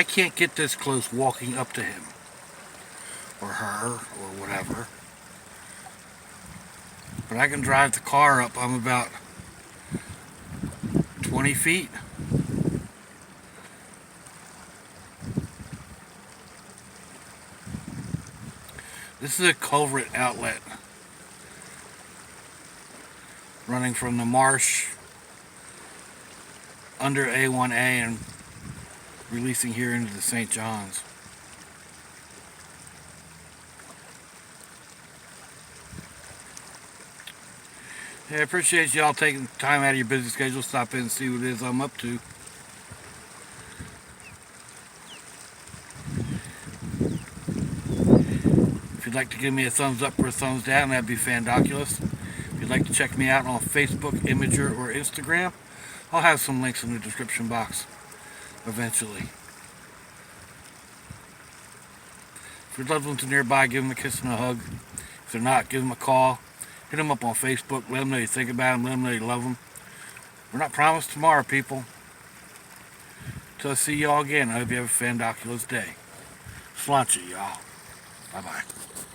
I can't get this close walking up to him or her or whatever. But I can drive the car up. I'm about 20 feet. This is a culvert outlet running from the marsh under A1A and releasing here into the St. Johns. Yeah, I appreciate y'all taking time out of your busy schedule, stop in and see what it is I'm up to. If you'd like to give me a thumbs up or a thumbs down, that'd be fandoculous. If you'd like to check me out on Facebook, Imager, or Instagram, I'll have some links in the description box eventually. If your loved ones are nearby, give them a kiss and a hug. If they're not, give them a call. Hit them up on Facebook. Let them know you think about them. Let them know you love them. We're not promised tomorrow, people. Till I see y'all again, I hope you have a fandoculous day. Sláinte, y'all. Bye-bye.